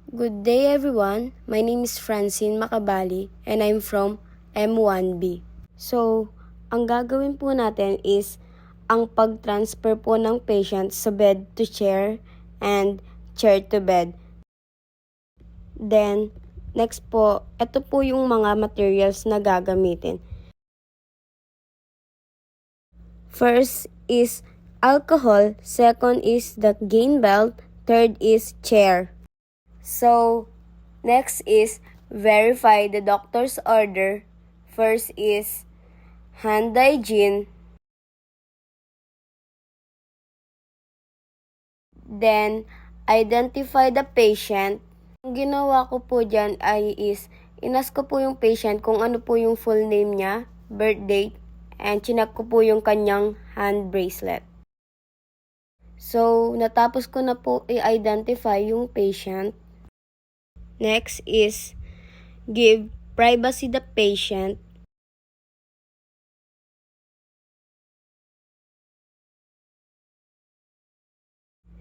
Good day everyone, my name is Francine Macabali and I'm from M1B. So, ang gagawin po natin is ang pag-transfer po ng patient sa bed to chair and chair to bed. Then, next po, ito po yung mga materials na gagamitin. First is alcohol, second is the gain belt, third is chair. So, next is verify the doctor's order. First is hand hygiene. Then, identify the patient. Ang ginawa ko po dyan inas ko po yung patient kung ano po yung full name niya, birth date, and chinak ko po yung kanyang hand bracelet. So, natapos ko na po i-identify yung patient. Next is give privacy the patient.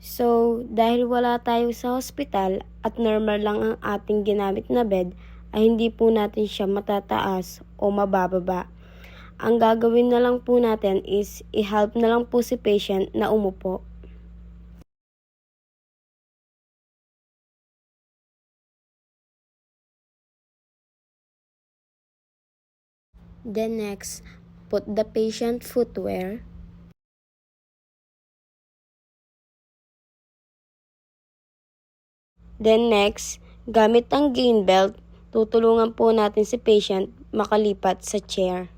So, dahil wala tayo sa hospital at normal lang ang ating ginamit na bed, ay hindi po natin siya matataas o mabababa. Ang gagawin na lang po natin is i-help na lang po si patient na umupo. Then next, put the patient footwear. Then next, gamit ang gain belt, tutulungan po natin si patient makalipat sa chair.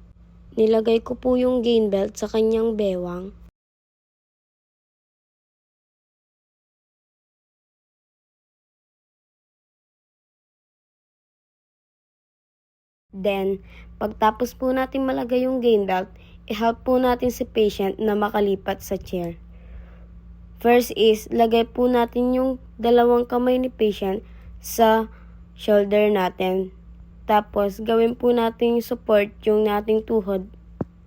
Nilagay ko po yung gain belt sa kanyang bewang. Then, pagtapos po natin malagay yung gain belt, i-help po natin si patient na makalipat sa chair. First is, lagay po natin yung dalawang kamay ni patient sa shoulder natin. Tapos, gawin po natin support yung nating tuhod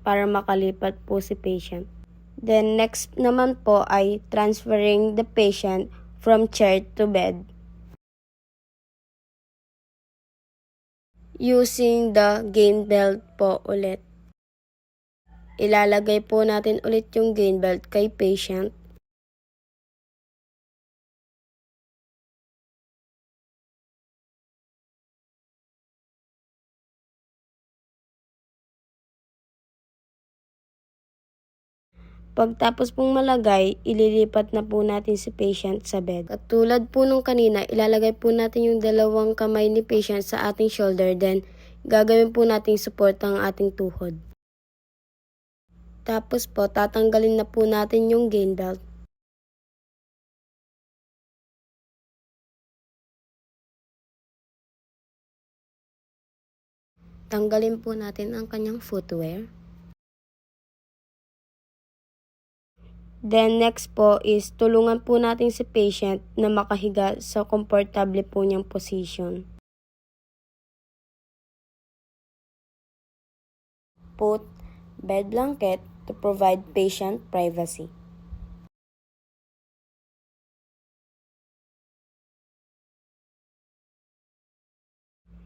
para makalipat po si patient. Then, next naman po ay transferring the patient from chair to bed. Using the gain belt po ulit. Ilalagay po natin ulit yung gain belt kay patient. Pagtapos pong malagay, ililipat na po natin si patient sa bed. At tulad po nung kanina, ilalagay po natin yung dalawang kamay ni patient sa ating shoulder, then gagawin po nating support ang ating tuhod. Tapos po, tatanggalin na po natin yung gain belt. Tanggalin po natin ang kanyang footwear. Then next po is tulungan po natin si patient na makahiga sa komportable po niyang position. Put bed blanket to provide patient privacy.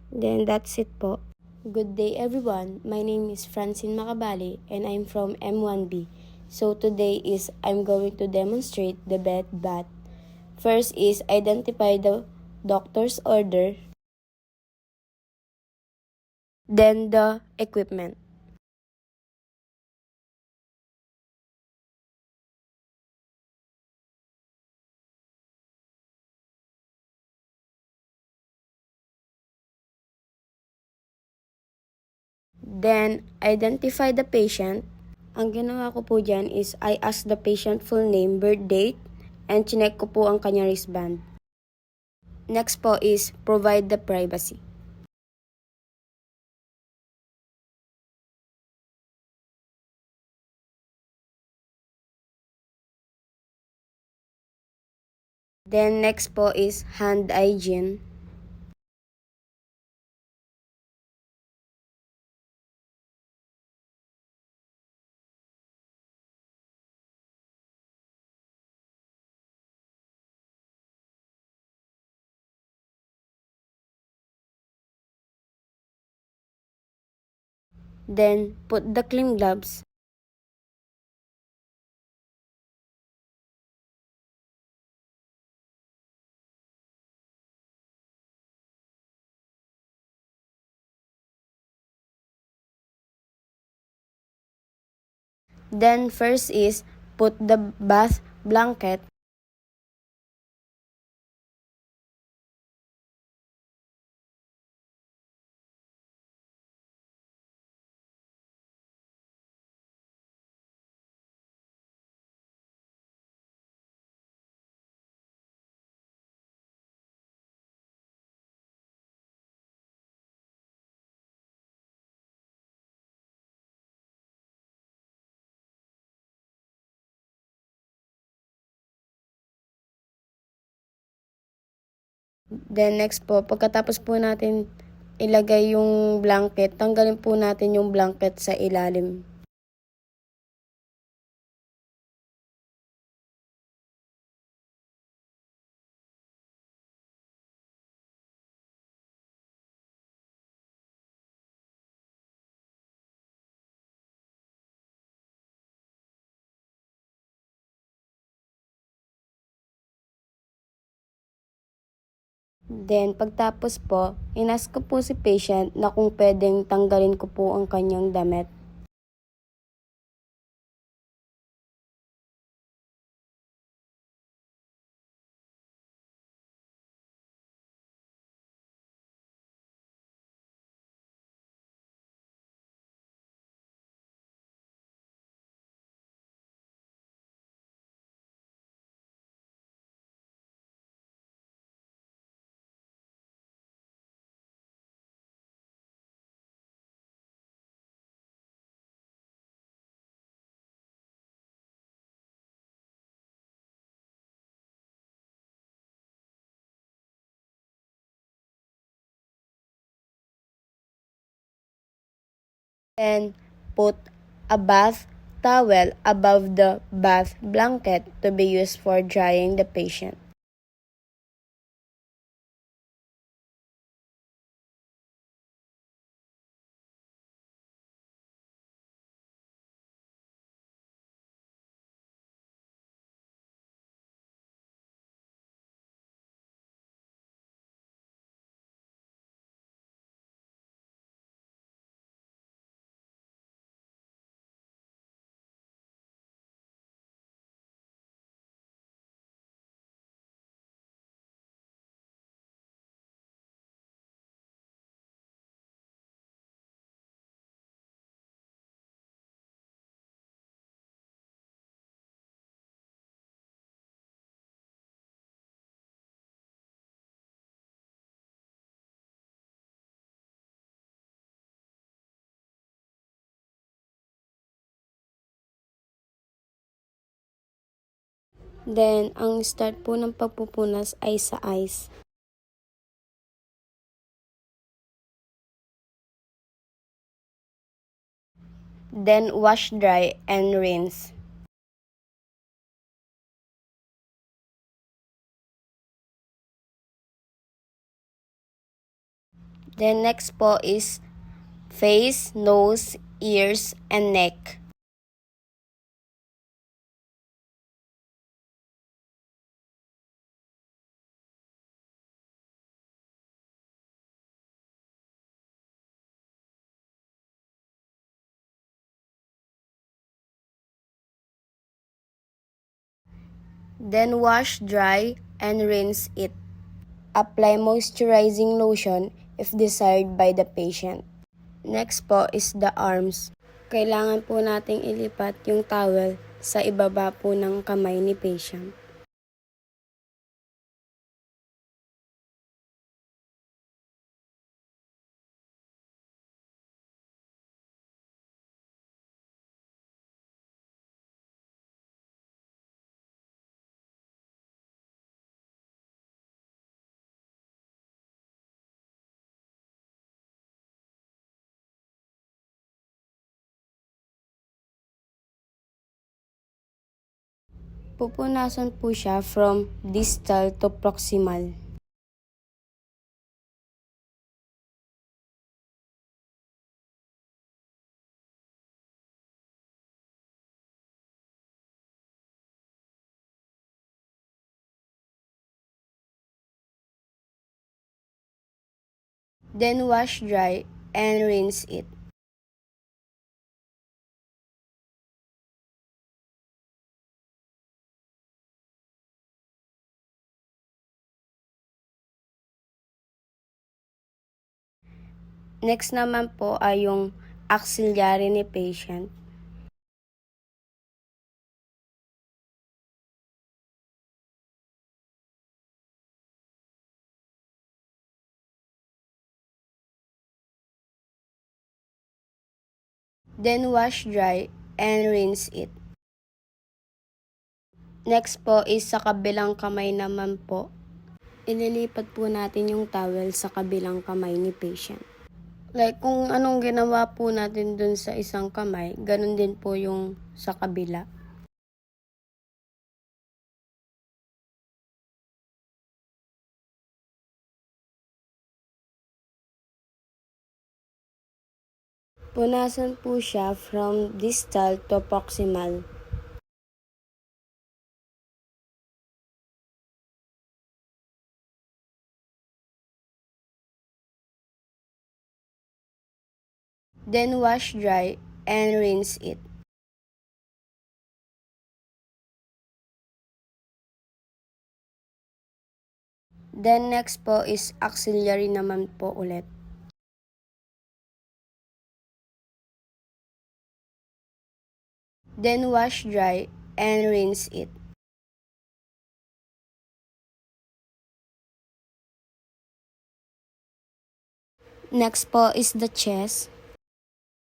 Then that's it po. Good day everyone, my name is Francine Macabali and I'm from M1B. So today is I'm going to demonstrate the bed bath. First is identify the doctor's order, then the equipment. Then, identify the patient. Ang ginawa ko po dyan is I ask the patient full name, birth date, and chinek ko po ang kanyang wristband. Next po is provide the privacy. Then next po is hand hygiene. Then, put the clean gloves. Then, first is put the bath blanket. Then next po, pagkatapos po natin ilagay yung blanket, tanggalin po natin yung blanket sa ilalim. Then, pagtapos po, inas ko po si patient na kung pwedeng tanggalin ko po ang kanyang damit. Then, put a bath towel above the bath blanket to be used for drying the patient. Then, ang start po ng pagpupunas ay sa eyes. Then, wash dry and rinse. Then, next po is face, nose, ears, and neck. Then, wash dry and rinse it. Apply moisturizing lotion if desired by the patient. Next po is the arms. Kailangan po nating ilipat yung towel sa ibaba po ng kamay ni patient. Pupunasan po siya from distal to proximal. Then wash dry and rinse it. Next naman po ay yung axillary ni patient. Then wash dry and rinse it. Next po is sa kabilang kamay naman po. Ililipat po natin yung towel sa kabilang kamay ni patient. Like kung anong ginawa po natin dun sa isang kamay, ganun din po yung sa kabila. Punasan po siya from distal to proximal. Then wash dry and rinse it. Then next po is axillary naman po ulit. Then wash dry and rinse it. Next po is the chest.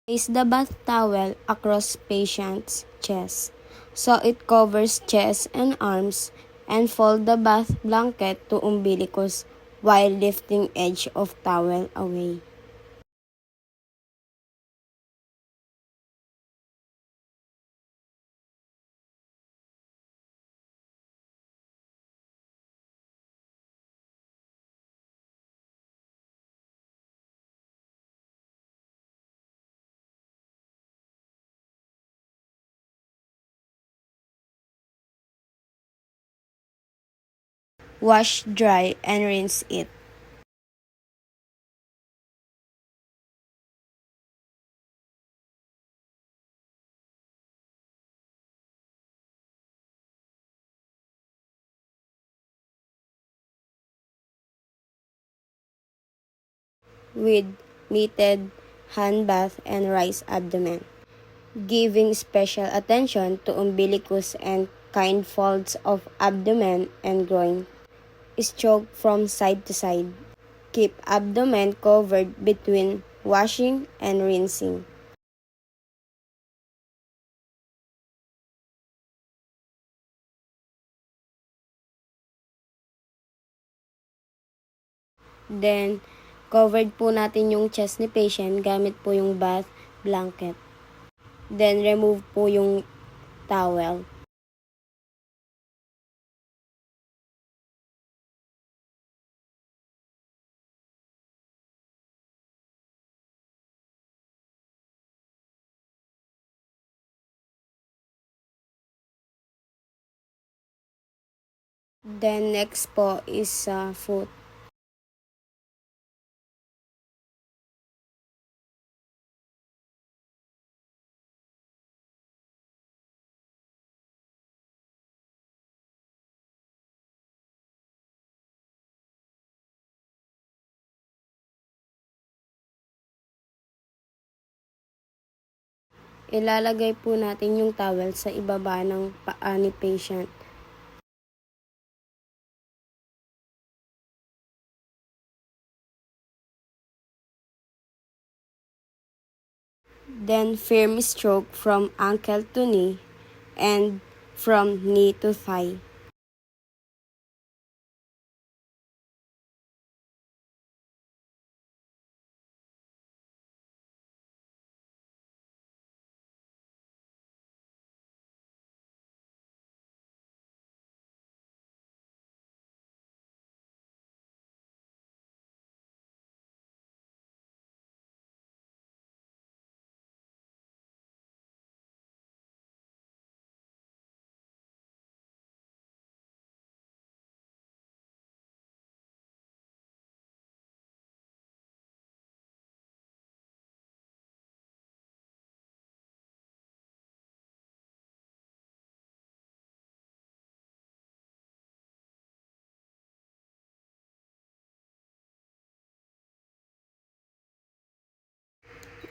Place the bath towel across patient's chest so it covers chest and arms, and fold the bath blanket to umbilicus while lifting edge of towel away. Wash dry and rinse it. With mitted hand bath and rise abdomen, giving special attention to umbilicus and kind folds of abdomen and groin. Stroke from side to side. Keep abdomen covered between washing and rinsing. Then, covered po natin yung chest ni patient gamit po yung bath blanket. Then, remove po yung towel. Then, next po is foot. Ilalagay po natin yung towel sa ibaba ng paa ni patient. Then firm stroke from ankle to knee and from knee to thigh.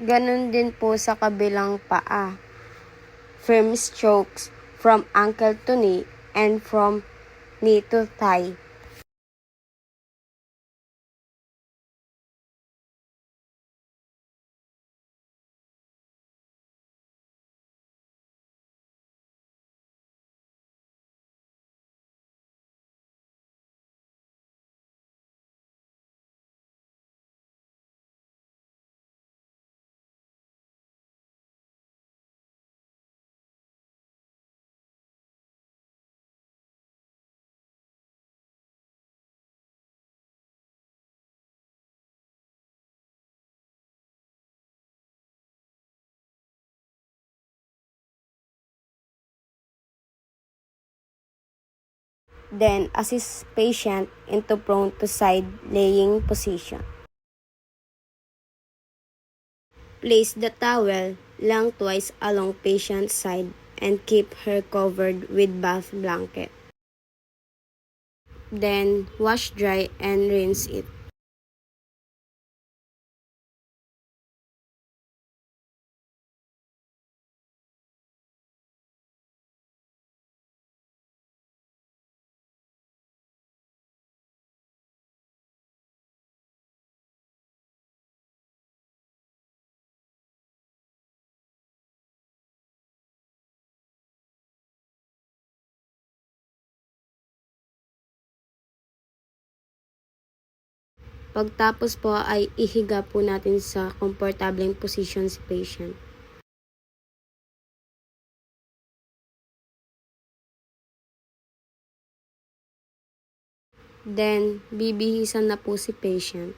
Ganon din po sa kabilang paa. Firm strokes from ankle to knee and from knee to thigh. Then assist patient into prone to side laying position. Place the towel lengthwise along patient's side and keep her covered with bath blanket. Then wash dry and rinse it. Pagtapos po ay ihiga po natin sa komportableng position si patient. Then, bibihisan na po si patient.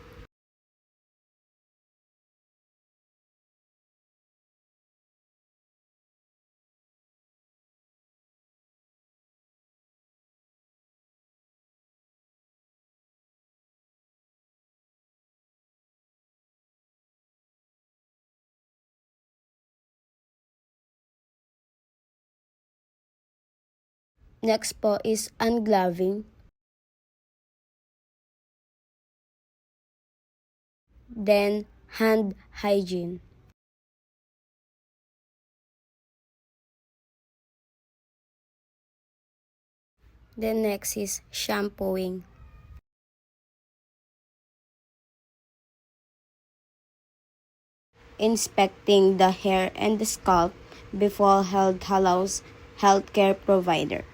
Next po is ungloving. Then, hand hygiene. Then next is shampooing. Inspecting the hair and the scalp before health allows healthcare provider.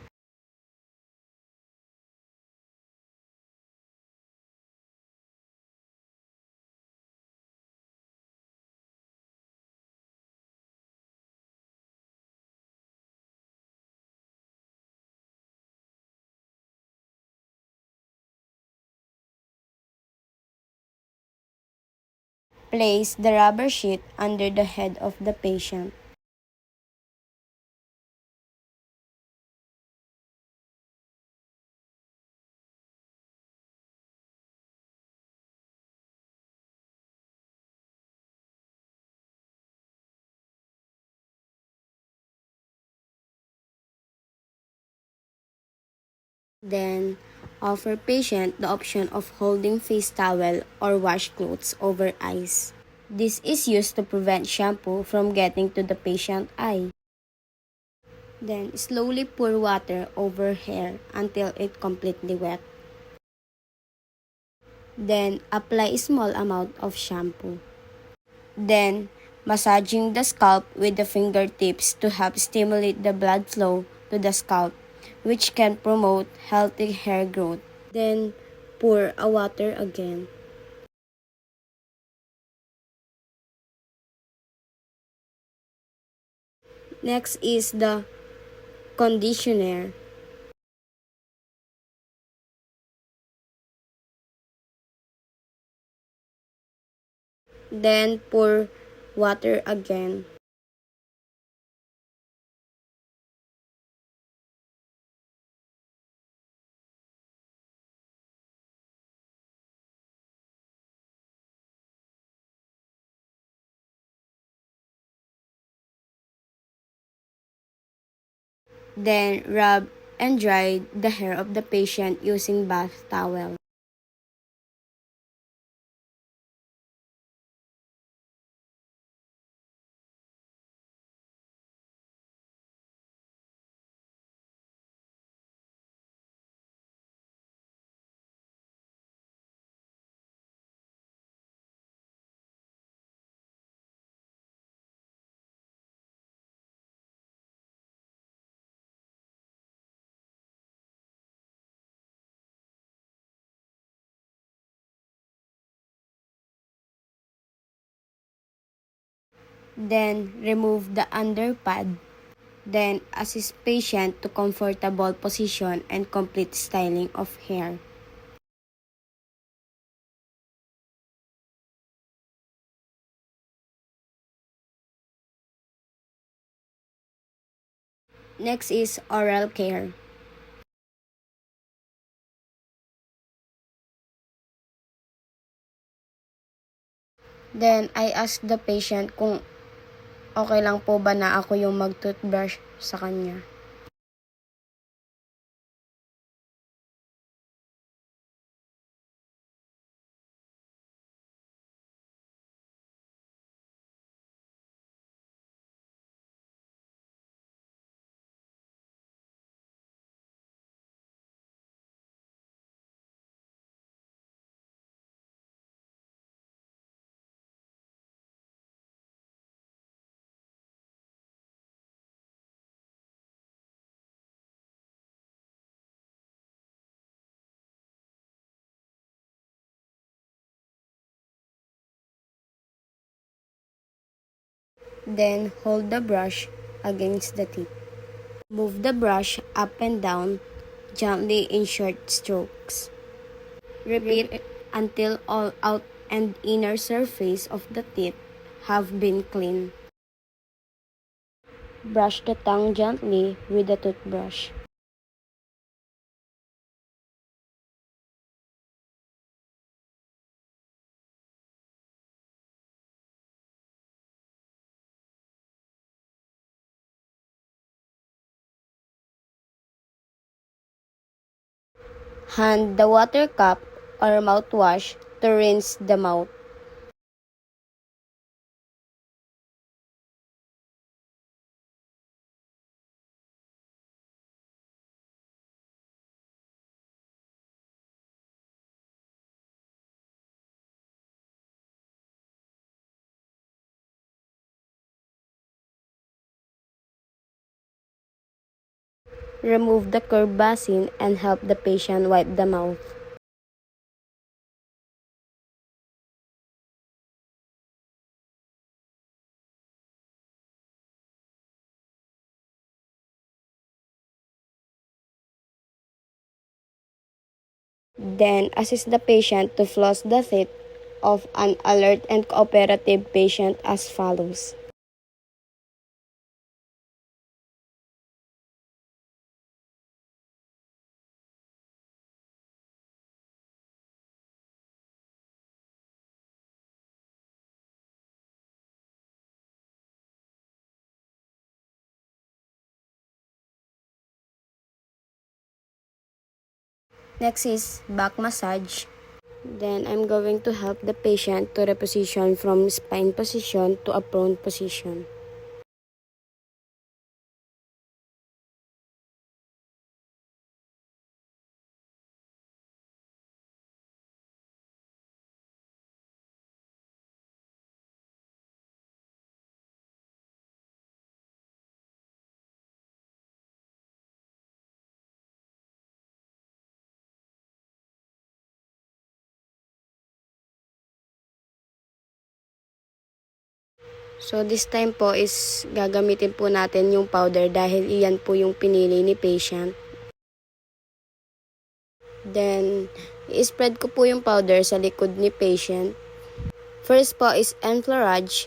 Place the rubber sheet under the head of the patient. Then, offer patient the option of holding face towel or wash clothes over eyes. This is used to prevent shampoo from getting to the patient eye. Then, slowly pour water over hair until it completely wet. Then, apply a small amount of shampoo. Then, massaging the scalp with the fingertips to help stimulate the blood flow to the scalp, which can promote healthy hair growth. Then, pour a water again. Next is the conditioner. Then, pour water again. Then, rub and dry the hair of the patient using bath towel. Then, remove the underpad. Then, assist patient to comfortable position and complete styling of hair. Next is oral care. Then, I ask the patient kung okay lang po ba na ako yung mag-toothbrush sa kanya. Then, hold the brush against the tip. Move the brush up and down gently in short strokes. Repeat until all out and inner surface of the tip have been cleaned. Brush the tongue gently with the toothbrush. Hand the water cup or mouthwash to rinse the mouth. Remove the curved basin and help the patient wipe the mouth. Then, assist the patient to floss the teeth of an alert and cooperative patient as follows. Next is back massage. Then, I'm going to help the patient to reposition from spine position to a prone position. So, this time po is gagamitin po natin yung powder dahil iyan po yung pinili ni patient. Then, i-spread ko po yung powder sa likod ni patient. First po is enfleurage.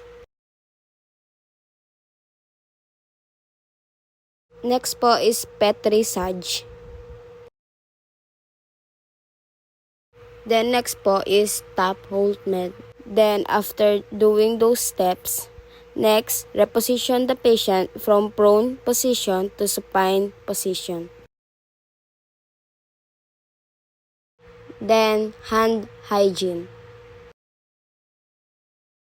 Next po is pétrissage. Then next po is top hold med. Then after doing those steps, next, reposition the patient from prone position to supine position. Then, hand hygiene.